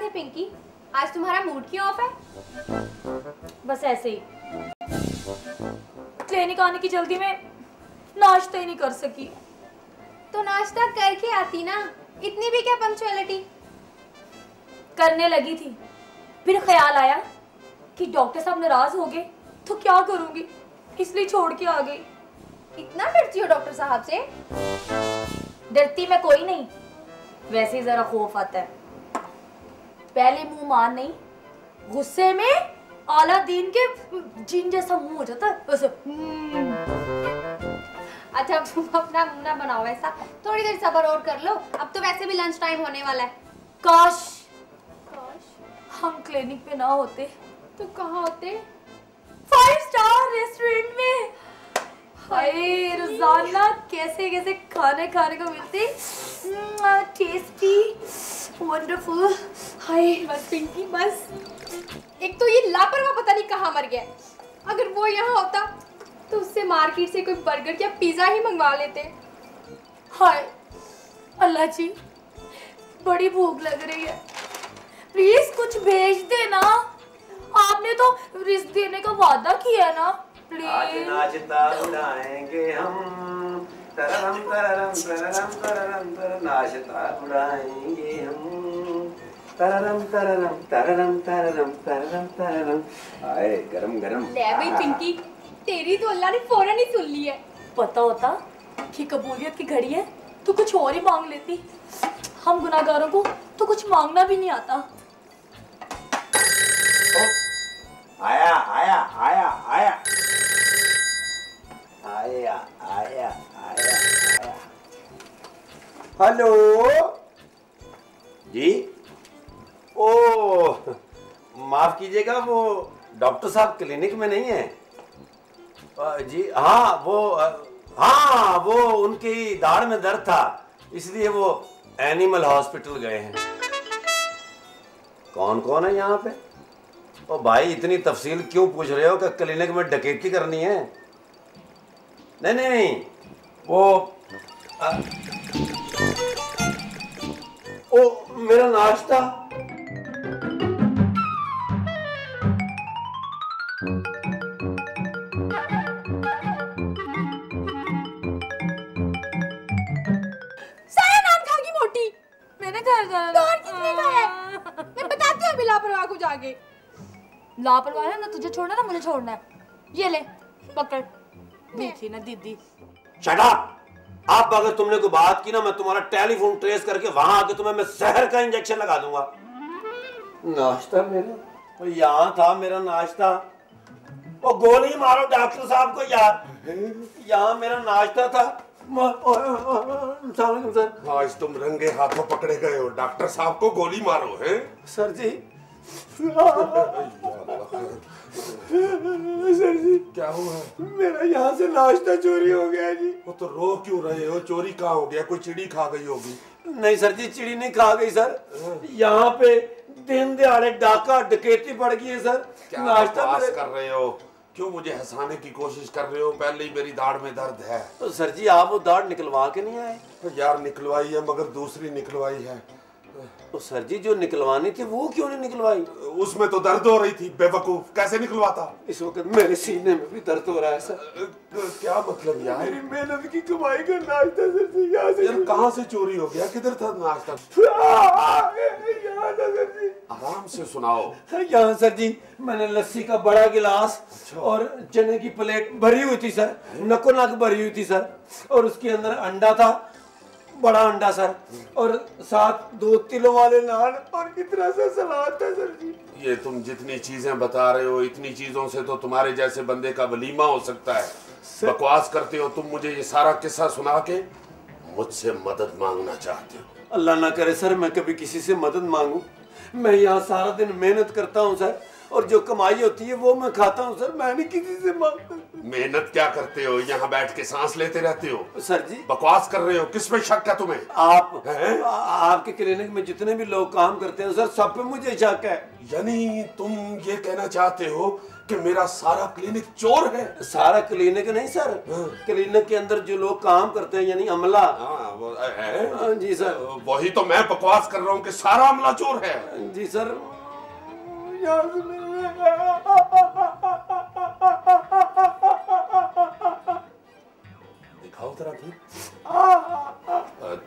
बात है पिंकी, आज तुम्हारा मूड क्यों ऑफ है? बस ऐसे ही, क्लिनिक आने की जल्दी में नाश्ता ही नहीं कर सकी। तो नाश्ता करके आती ना, इतनी भी क्या पंक्चुअलिटी। करने लगी थी, फिर ख्याल आया कि डॉक्टर साहब नाराज हो गए तो क्या करूंगी, इसलिए छोड़ के आ गई। इतना डरती हो डॉक्टर साहब से? डरती मैं कोई नहीं, वैसे ही जरा खौफ आता है। पहले मुंह मान नहीं, गुस्से में अलादीन के जिन जैसा मुंह हो जाता है वैसे। अच्छा अब तुम अपना मुंह ना बनाओ ऐसा, थोड़ी देर सब्र और कर लो, अब तो वैसे भी लंच टाइम होने वाला है। काश हम क्लिनिक पे ना होते। तो कहाँ होते? 5 स्टार रेस्टोरेंट में। हाय रोजाना कैसे कैसे खाने खाने को मिलते, टेस्टी, वंडरफुल। हाय बस पिंकी बस, एक तो ये लापरवाह पता नहीं कहाँ मर गया। अगर वो यहाँ होता तो उससे मार्केट से कोई बर्गर या पिज्जा ही मंगवा लेते। हाय अल्लाह जी, बड़ी भूख लग रही है, प्लीज कुछ भेज देना। आपने तो रिस्क देने का वादा किया है ना, प्लीज। आज नाचता उड़ाएंगे हम, तररम तररम तररम तररम तररम, नाचता उड़ाएंगे हम, तररम तररम तररम तररम तररम तररम। आए गरम गरम। ले भाई पिंकी, तेरी तो अल्लाह ने फौरन ही सुन ली है। पता होता कि कबूलियत की घड़ी है तो कुछ और ही मांग लेती। हम गुनाहगारों को तो कुछ मांगना भी नहीं आता। आया आया आया आया आया आया आया आया। हेलो जी। ओ माफ कीजिएगा, वो डॉक्टर साहब क्लिनिक में नहीं है जी। हाँ वो उनकी दाढ़ में दर्द था, इसलिए वो एनिमल हॉस्पिटल गए हैं। कौन कौन है यहाँ पे? ओ भाई इतनी तफसील क्यों पूछ रहे हो कि क्लिनिक में डकैती करनी है? नहीं नहीं वो ओ मेरा नाश्ता। मैं बताती हूँ अभी लापरवाह को जाके। लापरवाह है ना, तुझे छोड़ना ना मुझे छोड़ना है। ये ले पकड़, देखी ना दीदी। Shut up! अब अगर तुमने कोई बात की ना, मैं तुम्हारा टेलीफोन ट्रेस करके वहां आके तुम्हें मैं जहर का इंजेक्शन लगा दूंगा। नाश्ता मेरा यहाँ था, मेरा नाश्ता। ओ गोली मारो डॉक्टर साहब को यार, यहाँ मेरा नाश्ता था। सर आज तुम रंगे हाथों पकड़े गए हो, डॉक्टर साहब को गोली मारो हैं? सर जी। सर जी क्या हुआ? मेरा यहाँ से नाश्ता चोरी हो गया जी। वो तो रो क्यों रहे हो? चोरी कहाँ हो गया? कोई चिड़ी खा गई होगी। नहीं सर जी, चिड़ी नहीं खा गई सर, यहाँ पे दिन दिहाड़े डाका डकैती पड़ गई है सर। क्या नाश्ता बकवास कर रहे हो? क्यों मुझे हंसाने की कोशिश कर रहे हो? पहले ही मेरी दाढ़ में दर्द है। तो सर जी आप वो दाढ़ निकलवा के नहीं आए? तो यार निकलवाई है, मगर दूसरी निकलवाई है। तो सर जी जो निकलवानी थी वो क्यों नहीं निकलवाई? उसमें तो दर्द हो रही थी, बेवकूफ, कैसे निकलवाता? इस वक्त मेरे सीने में भी दर्द हो रहा है सर। क्या मतलब यार? मेरी मेहनत की कमाई का नाश्ता सर जी यहाँ से। यार कहाँ से चोरी हो गया? किधर था नाश्ता? यहाँ था सर जी। आराम से सुनाओ। यहाँ सर जी मैंने लस्सी का बड़ा गिलास और चने की प्लेट भरी हुई थी सर, नको नक भरी हुई थी सर, और उसके अंदर अंडा था, बड़ा अंडा सर, और साथ 2 तिलों वाले नान और इतना सा सलाद था सर जी। ये तुम जितनी चीजें बता रहे हो, इतनी चीजों से तो तुम्हारे जैसे बंदे का वलीमा हो सकता है। बकवास करते हो तुम। मुझे ये सारा किस्सा सुना के मुझसे मदद मांगना चाहते हो? अल्लाह ना करे सर मैं कभी किसी से मदद मांगू। मैं यहाँ सारा दिन मेहनत करता हूँ सर, और जो कमाई होती है वो मैं खाता हूँ सर, मैं नहीं किसी से मांगता। मेहनत क्या करते हो, यहाँ बैठ के सांस लेते रहते हो। सर जी बकवास कर रहे हो, किस पे शक है तुम्हें? आपके क्लिनिक में जितने भी लोग काम करते हैं सर, सब पे मुझे शक है। यानी तुम ये कहना चाहते हो कि मेरा सारा क्लिनिक चोर है? सारा क्लिनिक नहीं सर, क्लिनिक के अंदर जो लोग काम करते हैं यानी अमला। वो है? जी सर। वही तो मैं बकवास कर रहा हूँ कि सारा अमला चोर है। जी सर। दिखाओ जरा फिर।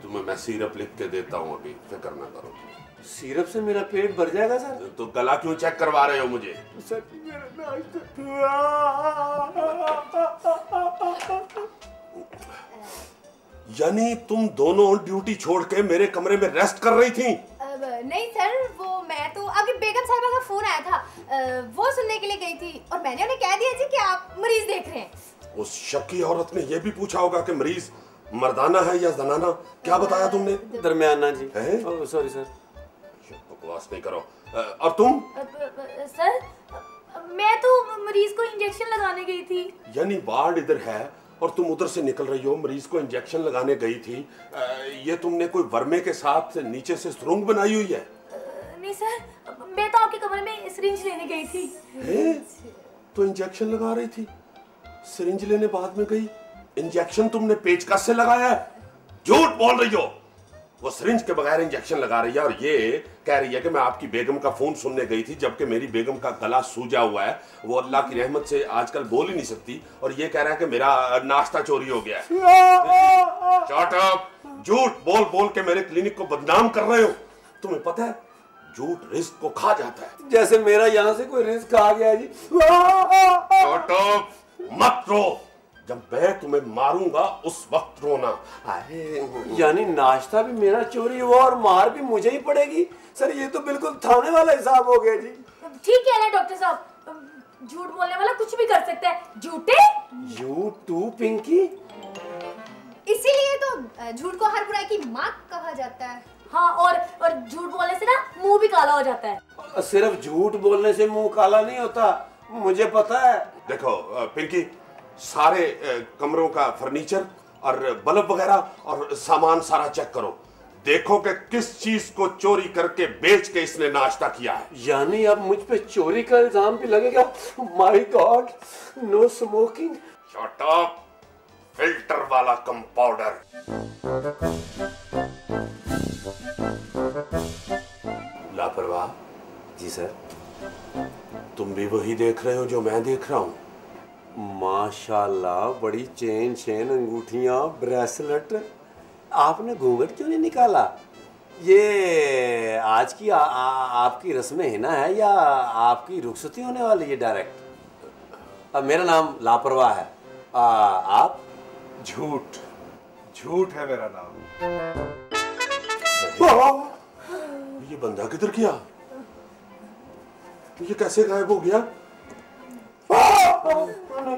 तुम्हें मैं सिरप लिख के देता हूँ, अभी फिक्र ना करो। सिरप से मेरा पेट भर जाएगा सर? तो गला क्यों चेक करवा रहे हो मुझे? सर मेरा यानी तुम दोनों ड्यूटी छोड़ के मेरे कमरे में रेस्ट कर रही थी? नहीं सर, वो मैं तो अभी बेगम साहिबा का फोन आया था, वो सुनने के लिए गई थी और मैंने उन्हें कह दिया जी कि आप मरीज देख रहे हैं। उस शक्की औरत ने यह भी पूछा होगा कि मरीज मर्दाना है या जनाना? क्या बताया तुमने? दरमियाना जी। सॉरी सर, बकवास नहीं करो। और तुम? सर मैं तो मरीज को इंजेक्शन लगाने गई थी। यानी वार्ड इधर है और तुम उधर से निकल रही हो, मरीज को इंजेक्शन लगाने गई थी। ये तुमने कोई वर्मे के साथ नीचे से सुरंग बनाई हुई है? नहीं सर, मैं तो आपके कमरे में सिरिंज लेने गई थी। तो इंजेक्शन लगा रही थी, सिरिंज लेने बाद में गई। इंजेक्शन तुमने पेचकस से लगाया है? झूठ बोल रही हो। वो सिरिंज के बगैर इंजेक्शन लगा रही है और ये कह रही है कि मैं आपकी बेगम का फोन सुनने गई थी, जबकि मेरी बेगम का गला सूजा हुआ है। वो अल्लाह की रहमत से आजकल बोल ही नहीं सकती और ये कह रहा है कि मेरा नाश्ता चोरी हो गया है। Shut up! झूठ बोल बोल के मेरे क्लिनिक को बदनाम कर रहे हो। तुम्हें पता है झूठ रिस्क को खा जाता है। जैसे मेरा यहाँ से कोई रिस्क आ गया जी। Shut up! मत रो, जब मैं तुम्हें मारूंगा उस वक्त रोना। यानी नाश्ता भी मेरा चोरी हुआ और मार भी मुझे ही पड़ेगी? सर ये तो बिल्कुल थाने वाला हिसाब हो गया जी। ठीक है ना डॉक्टर साहब, झूठ बोलने वाला कुछ भी कर सकता है। झूठे? You too Pinky. इसीलिए तो झूठ को हर बुराई की माँ कहा जाता है। हाँ, और झूठ बोलने से ना मुंह भी काला हो जाता है। सिर्फ झूठ बोलने से मुंह काला नहीं होता, मुझे पता है। देखो पिंकी, सारे कमरों का फर्नीचर और बल्ब वगैरह और सामान सारा चेक करो। देखो कि किस चीज को चोरी करके बेच के इसने नाश्ता किया है। यानी अब मुझ पे चोरी का इल्जाम भी लगेगा? My god, no smoking. Shut up! Filter वाला कंपाउंडर। लापरवाह। जी सर। तुम भी वही देख रहे हो जो मैं देख रहा हूँ? माशाल्लाह, बड़ी चेन शेन, अंगूठियां, ब्रेसलेट। आपने घूंघट क्यों नहीं निकाला? ये आज की आपकी रस्में हिना है या आपकी रुखसती होने वाली है डायरेक्ट? मेरा नाम लापरवाह है। आप? झूठ, झूठ है मेरा नाम। ये बंदा किधर गया? ये कैसे गायब हो गया?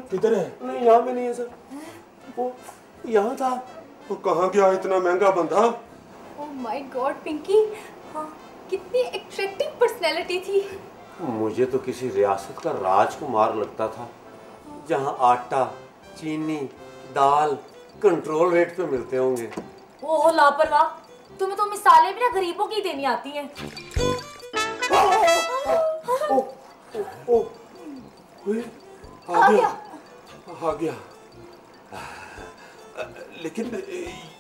किधर है? नहीं, यहाँ में नहीं है सर, वो यहाँ था। वो कहाँ गया इतना महंगा बंदा? ओह माय गॉड पिंकी, हाँ, कितनी अट्रैक्टिव पर्सनैलिटी थी। मुझे तो किसी रियासत का राजकुमार लगता था, जहाँ आटा, चीनी, दाल कंट्रोल रेट पे मिलते होंगे। ओह लापरवाह, तुम्हें तो मिसालें भी ना गरीबों की देनी आती हैं। आ गया। लेकिन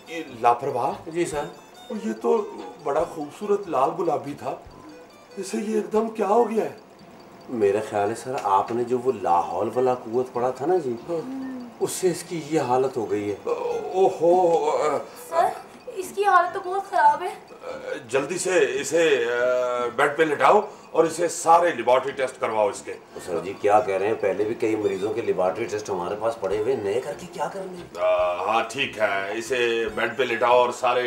ये लापरवाह। जी सर। ये तो बड़ा खूबसूरत लाल गुलाबी था, इसे ये एकदम क्या हो गया है? मेरा ख्याल है सर, आपने जो वो लाहौल वाला कुव्वत पढ़ा था ना जी, उससे इसकी ये हालत हो गई है। ओहो सर, इसकी हालत तो बहुत खराब है। जल्दी से इसे बेड पे लिटाओ और इसे सारे लेबोरेटरी टेस्ट करवाओ इसके। तो सर जी क्या कह रहे हैं, पहले भी कई मरीजों के लेबोरेटरी टेस्ट हमारे पास पड़े हुए, नए करके क्या करने? हाँ ठीक है, इसे बेड पे लिटाओ और सारे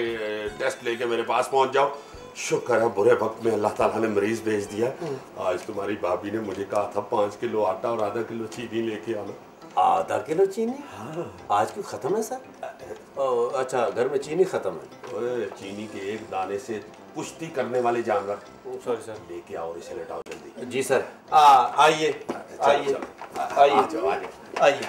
टेस्ट लेके मेरे पास पहुंच जाओ। शुक्र है बुरे वक्त में अल्लाह ताला ने मरीज भेज दिया। आज तुम्हारी भाभी ने मुझे कहा था 5 किलो आटा और आधा किलो चीनी लेके आना। आधा किलो चीनी? हाँ। आज क्यों खत्म है सर? अच्छा, घर में चीनी खत्म है। चीनी के एक दाने से पुष्टि करने वाले जानवर। Sorry sir. लेके आओ, इसे लेटाओ जल्दी। जी सर। आइए आइए आइए। आ जाओ। आइए।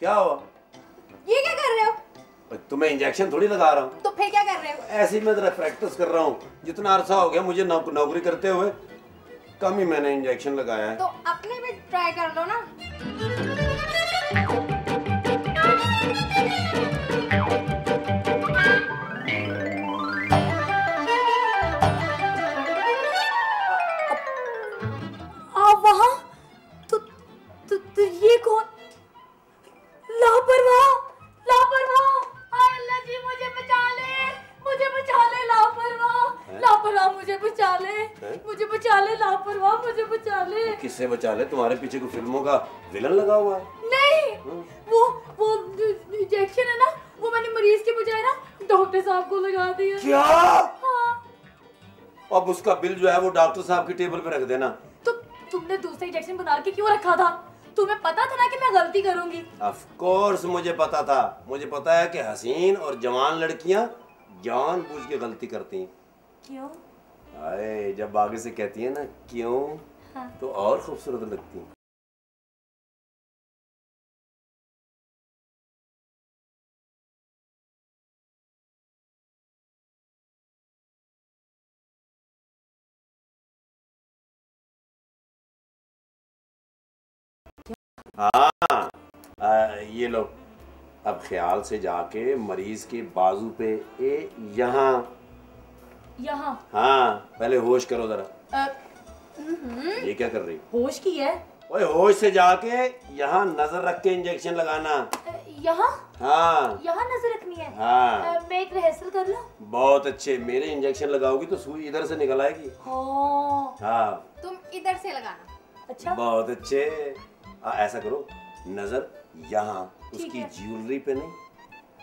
क्या हुआ? ये क्या कर रहे हो? तुम्हें इंजेक्शन थोड़ी लगा रहा हूँ। तो फिर क्या कर रहे हो? ऐसे ही मैं जरा प्रैक्टिस कर रहा हूँ। जितना अरसा हो गया मुझे नौकरी करते हुए, कम ही मैंने इंजेक्शन लगाया है। तो अपने में ट्राई कर लो ना। आप वहाँ तो ये कौन? लापरवाह, लापरवाह! हाय अल्लाह जी, मुझे बचा ले लापरवाह, लापरवाह मुझे बचा ले लापरवाह, मुझे बचा ले। किससे बचा ले? तुम्हारे पीछे कोई फिल्मों का विलन लगा हुआ है? नहीं, वो इंजेक्शन है ना, वो मैंने मरीज के बजाय ना डॉक्टर साहब को लगा दिया। क्या? हाँ। अब उसका बिल जो है वो डॉक्टर साहब की टेबल पे रख देना। तो तुमने दूसरा इंजेक्शन बना के क्यों रखा था? तुम्हें पता था ना कि मैं गलती करूंगी। ऑफ कोर्स मुझे पता था। मुझे पता है कि हसीन और जवान लड़कियां जानबूझ के गलती करती हैं। क्यों? अरे जब आगे से कहती है ना क्यों, हाँ। तो और खूबसूरत लगती हैं। हाँ, ये लो। अब ख्याल से जाके मरीज के बाजू पे यहाँ। हाँ, पहले होश करो जरा। ये क्या कर रही? होश की है। ओए होश से जाके यहाँ नजर रख के इंजेक्शन लगाना। यहाँ? हाँ, यहाँ नजर रखनी है। हाँ। मैं एक रिहर्सल कर लूं? बहुत अच्छे। मेरे इंजेक्शन लगाओगी तो सुई इधर से निकल आएगी। हाँ, तुम इधर से लगाना। अच्छा। बहुत अच्छे। ऐसा करो, नजर यहाँ, ठीक उसकी है। ज्वेलरी पे नहीं।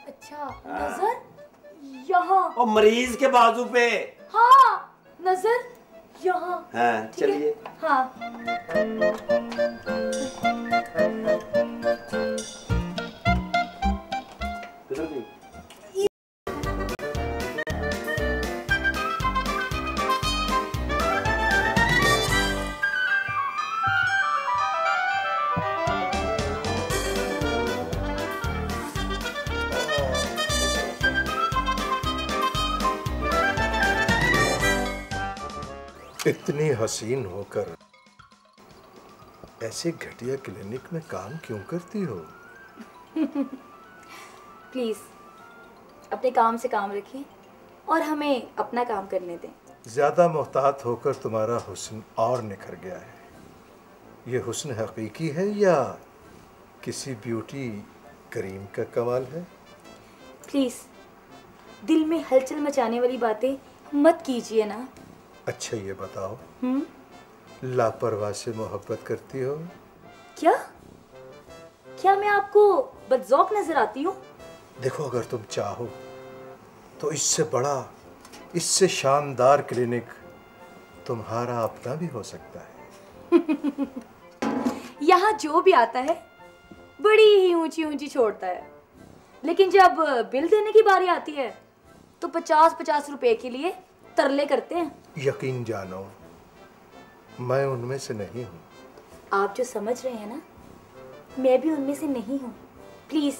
अच्छा, नजर यहाँ। और मरीज के बाजू पे। हाँ, नजर यहाँ। हाँ, ठीक है? चलिए। हाँ। किधर गई? इतनी हसीन होकर ऐसे घटिया क्लिनिक में काम क्यों करती हो? प्लीज अपने काम से काम रखिए और हमें अपना काम करने दें। ज्यादा मोहतात होकर तुम्हारा हुस्न और निखर गया है। ये हुस्न हकीकी है या किसी ब्यूटी क्रीम का कमाल है? प्लीज दिल में हलचल मचाने वाली बातें मत कीजिए ना। अच्छा ये बताओ, लापरवाह से मोहब्बत करती हो? क्या क्या मैं आपको बदजौक नजर आती हूँ? देखो, अगर तुम चाहो तो इससे बड़ा, इससे शानदार क्लिनिक तुम्हारा अपना भी हो सकता है। यहाँ जो भी आता है बड़ी ही ऊंची ऊंची छोड़ता है, लेकिन जब बिल देने की बारी आती है तो 50-50 रुपए के लिए तरले करते हैं। यकीन जानो, मैं उनमें से नहीं हूँ। आप जो समझ रहे हैं ना, मैं भी उनमें से नहीं हूँ। प्लीज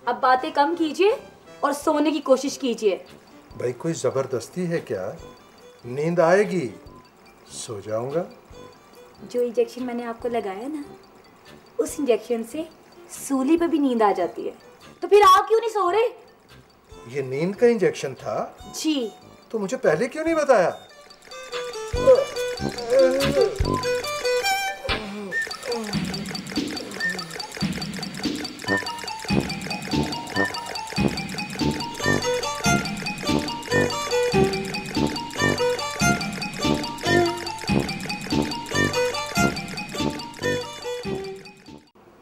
अब बातें कम कीजिए और सोने की कोशिश कीजिए। भाई कोई जबरदस्ती है क्या? नींद आएगी, सो जाऊंगा। जो इंजेक्शन मैंने आपको लगाया ना, उस इंजेक्शन से सूली पे भी नींद आ जाती है। तो फिर आप क्यों नहीं सो रहे? ये नींद का इंजेक्शन था? जी। तो मुझे पहले क्यों नहीं बताया?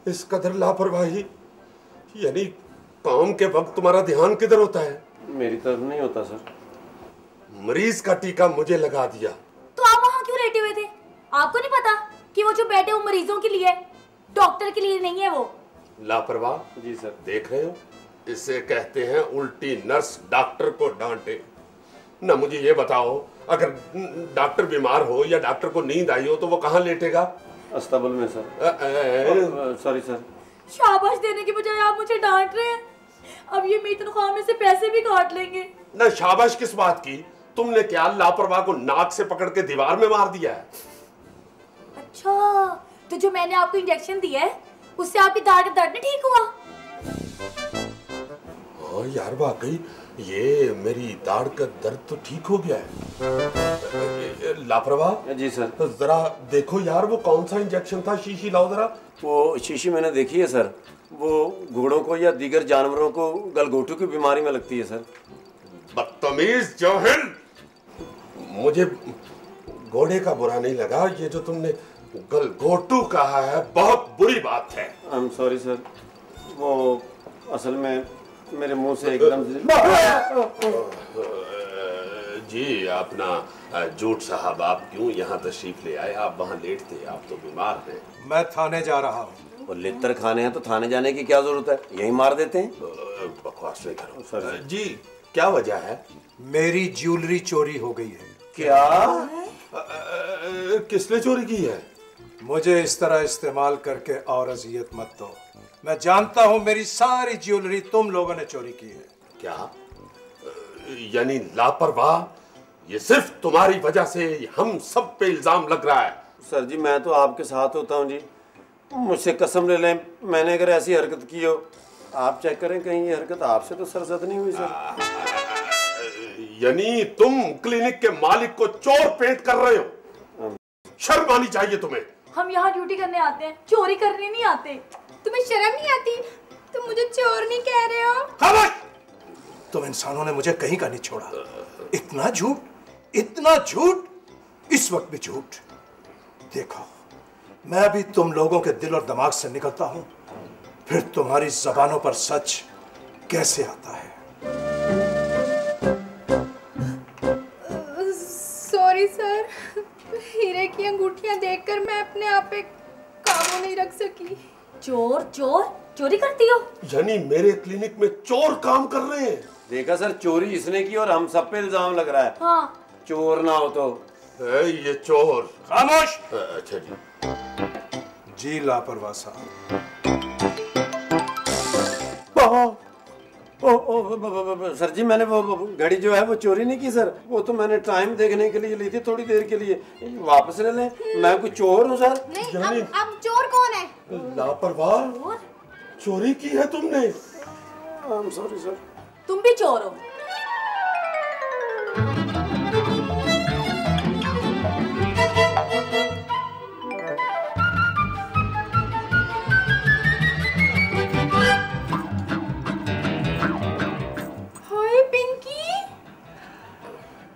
इस कदर लापरवाही, यानी काम के वक्त तुम्हारा ध्यान किधर होता है? मेरी तरफ नहीं होता सर। मरीज का टीका मुझे लगा दिया। तो आप वहाँ क्यों लेटे हुए थे? आपको नहीं पता कि वो जो बैठे वो मरीजों के लिए है, डॉक्टर के लिए नहीं है वो। लापरवाह। जी सर। देख रहे हो, इसे कहते हैं उल्टी नर्स डॉक्टर को डांटे ना। मुझे ये बताओ, अगर डॉक्टर बीमार हो या डॉक्टर को नींद आई हो तो वो कहाँ लेटेगा? अस्ताबल में सर। Sorry sir. शाबाश देने की बजाय आप मुझे डांट रहे हैं। अब ये मेरी तनख्वाह में से पैसे भी काट लेंगे। ना शाबाश किस बात की? तुमने क्या लापरवाह को नाक से पकड़ के दीवार में मार दिया है? अच्छा, तो जो मैंने आपको इंजेक्शन दिया है उससे आपकी दाढ़ का दर्द नहीं ठीक हुआ? हाँ यार, वाकई ये मेरी दाढ़ का दर्द तो ठीक हो गया है। लापरवाह। जी सर। तो जरा देखो यार, वो कौन सा इंजेक्शन था? शीशी लाओ जरा। वो शीशी मैंने देखी है सर, वो घोड़ों को या दीगर जानवरों को गलघोटू की बीमारी में लगती है सर। बदतमीज जाहिल, मुझे घोड़े का बुरा नहीं लगा, ये जो तुमने गलघोटू कहा है बहुत बुरी बात है। आई एम सॉरी सर, वो असल में मेरे मुंह से एकदम जी अपना जूट साहब, आप क्यों यहाँ तशरीफ ले आए? आप वहाँ लेटते, आप तो बीमार हैं। मैं थाने जा रहा हूँ। और लित्तर खाने हैं तो थाने जाने की क्या जरूरत है, यहीं मार देते हैं। बकवास नहीं करो सर। जी, क्या वजह है? मेरी ज्वेलरी चोरी हो गई है। क्या? किसने चोरी की है? मुझे इस तरह इस्तेमाल करके और अजियत मत दो। मैं जानता हूँ मेरी सारी ज्वेलरी तुम लोगों ने चोरी की है। क्या? यानी लापरवाह, ये सिर्फ तुम्हारी वजह से हम सब पे इल्जाम लग रहा है। सर जी, मैं तो आपके साथ होता हूँ जी, मुझसे कसम ले लें, मैंने अगर ऐसी हरकत की हो, आप चेक करें कहीं ये हरकत आपसे तो सरजद नहीं हुई सर। यानी तुम क्लिनिक के मालिक को चोर पेंट कर रहे हो? शर्म आनी चाहिए तुम्हें। हम यहाँ ड्यूटी करने आते हैं, चोरी करने नहीं आते। तुम्हें शर्म नहीं आती? तुम मुझे चोर नहीं कह रहे हो? खामोश! तुम इंसानों ने मुझे कहीं का नहीं छोड़ा। इतना झूठ, इतना झूठ, इस वक्त भी झूठ। देखो, मैं भी तुम लोगों के दिल और दिमाग से निकलता हूं, फिर तुम्हारी जबानों पर सच कैसे आता है। सॉरी सर, हीरे की अंगूठियां देखकर मैं अपने आप पे काबू नहीं रख सकी। चोर चोर चोरी करती हो? यानी मेरे क्लिनिक में चोर काम कर रहे हैं? देखा सर, चोरी इसने की और हम सब पे इल्जाम लग रहा है। हाँ। चोर ना हो तो ये चोर। खामोश। अच्छा जी। जी लापरवाह साहब। सर जी, मैंने वो घड़ी जो है वो चोरी नहीं की सर, वो तो मैंने टाइम देखने के लिए ली थी, थोड़ी देर के लिए। वापस ले लें, मैं कोई चोर हूँ सर? नहीं, अब चोर कौन है? लापरवाह, चोरी की है तुमने? Sorry sir. तुम भी चोर हो?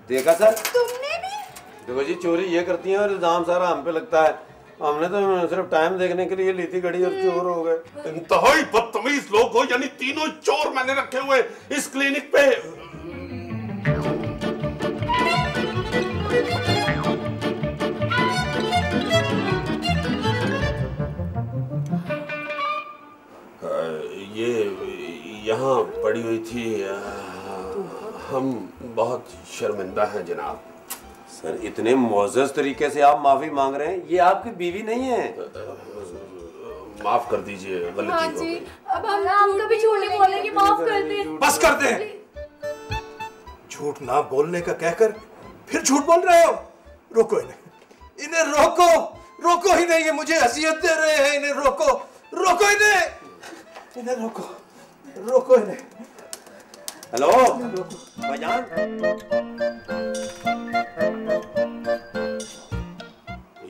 देखा सर, तुमने भी? देखो जी, चोरी ये करती हैं और इल्जाम सारा हम पे लगता है। हमने तो सिर्फ टाइम देखने के लिए ली थी घड़ी और चोर हो गए। इंतहाई बदतमीज लोग हो, यानी तीनों चोर मैंने रखे हुए इस क्लिनिक पे। ये यहाँ पड़ी हुई थी। हम बहुत शर्मिंदा हैं जनाब। सर, इतने मुअज़्ज़ज़ तरीके से आप माफी मांग रहे हैं, ये आपकी बीवी नहीं है। माफ कर दीजिए, गलती हाँ हो जी, गई। अब हम कभी झूठ नहीं बोलेंगे, माफ कर दे। बस कर दे। झूठ ना बोलने का कहकर फिर झूठ बोल रहे हो। रोको इन्हें, इन्हें रोको, रोको ही नहीं, ये मुझे अजियत दे रहे हैं। इन्हें रोको, रोको इन्हें, इन्हें रोको, रोको इन्हें। हेलो भाईजान,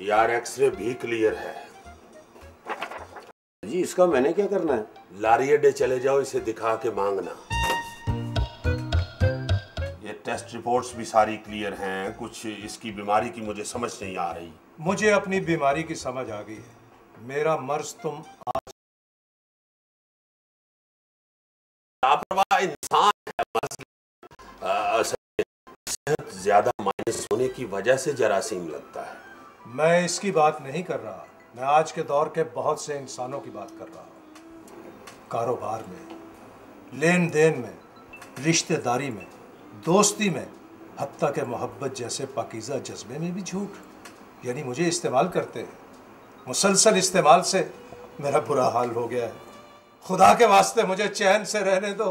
यार एक्सरे भी क्लियर है जी, इसका मैंने क्या करना है? लारी अड्डे चले जाओ, इसे दिखा के मांगना। ये टेस्ट रिपोर्ट्स भी सारी क्लियर हैं, कुछ इसकी बीमारी की मुझे समझ नहीं आ रही। मुझे अपनी बीमारी की समझ आ गई है। मेरा मर्ज तुम आज लापरवाह इंसान है। सेहत ज्यादा माइनस होने की वजह से जरासीम लगता है। मैं इसकी बात नहीं कर रहा, मैं आज के दौर के बहुत से इंसानों की बात कर रहा हूँ। कारोबार में, लेन देन में, रिश्तेदारी में, दोस्ती में, हत्ता के मोहब्बत जैसे पाकीज़ा जज्बे में भी झूठ। यानी मुझे इस्तेमाल करते हैं। मुसलसल इस्तेमाल से मेरा बुरा हाल हो गया है। खुदा के वास्ते मुझे चैन से रहने दो,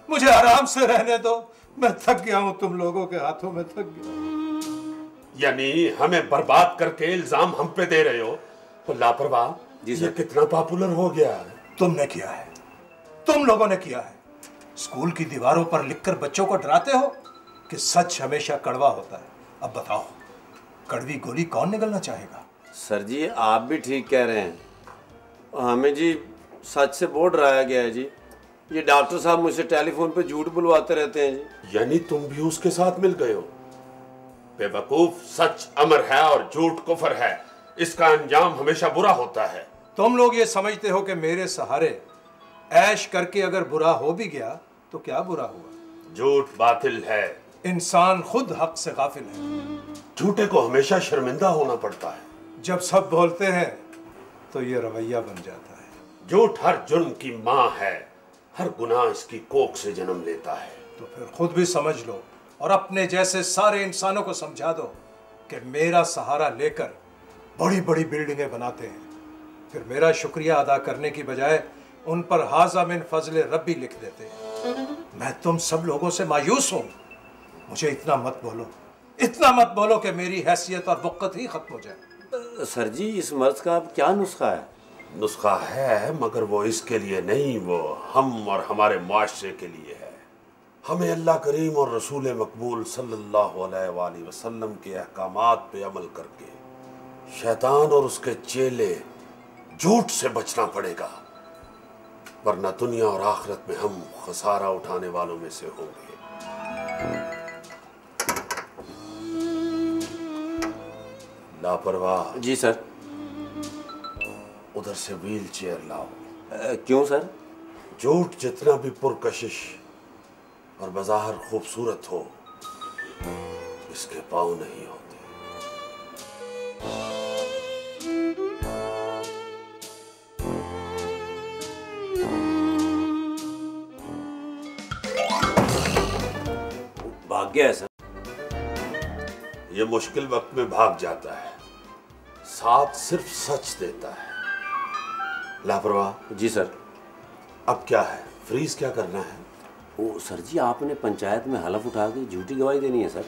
मुझे आराम से रहने दो। मैं थक गया हूँ, तुम लोगों के हाथों में थक गया। यानी हमें बर्बाद करके इल्जाम हम पे दे रहे हो? तो लापरवाह जी ये सर। कितना पॉपुलर हो गया है। तुमने किया है, तुम लोगों ने किया है। स्कूल की दीवारों पर लिखकर बच्चों को डराते हो कि सच हमेशा कड़वा होता है। अब बताओ, कड़वी गोली कौन निगलना चाहेगा? सर जी आप भी ठीक कह रहे हैं। हमें जी सच से बहुत डराया गया है जी। ये डॉक्टर साहब मुझसे टेलीफोन पे झूठ बुलवाते रहते हैं जी। यानी तुम भी उसके साथ मिल गए हो? बेवकूफ, सच अमर है और झूठ कुफर है। इसका अंजाम हमेशा बुरा होता है। तुम लोग ये समझते हो कि मेरे सहारे ऐश करके अगर बुरा हो भी गया तो क्या बुरा हुआ? झूठ बातिल है। इंसान खुद हक से गाफिल है। झूठे को हमेशा शर्मिंदा होना पड़ता है। जब सब बोलते हैं तो ये रवैया बन जाता है। झूठ हर जुर्म की माँ है, हर गुनाह इसकी कोख से जन्म लेता है। तो फिर खुद भी समझ लो और अपने जैसे सारे इंसानों को समझा दो कि मेरा सहारा लेकर बड़ी बड़ी बिल्डिंगें बनाते हैं, फिर मेरा शुक्रिया अदा करने की बजाय उन पर हाजा मिन फजले रब्बी लिख देते हैं। मैं तुम सब लोगों से मायूस हूँ। मुझे इतना मत बोलो, इतना मत बोलो कि मेरी हैसियत और वक़्त ही खत्म हो जाए। सर जी इस मर्ज का अब क्या नुस्खा है? नुस्खा है, मगर वो इसके लिए नहीं, वो हम और हमारे मुआशरे के लिए है। हमें अल्लाह करीम और रसूल मकबूल सल्लल्लाहु अलैहि वसल्लम के अहकामात पे अमल करके शैतान और उसके चेले झूठ से बचना पड़ेगा, वरना दुनिया और आखिरत में हम खसारा उठाने वालों में से होंगे। लापरवाह, जी सर। उधर से व्हील चेयर लाओ। क्यों सर? झूठ जितना भी पुरकशिश और बज़ाहिर खूबसूरत हो, इसके पाँव नहीं होते। भाग गया है सर। ये मुश्किल वक्त में भाग जाता है, साथ सिर्फ सच देता है। लापरवाह। जी सर। अब क्या है, फ्रीज क्या करना है? वो सर जी आपने पंचायत में हलफ उठा के झूठी गवाही देनी है सर।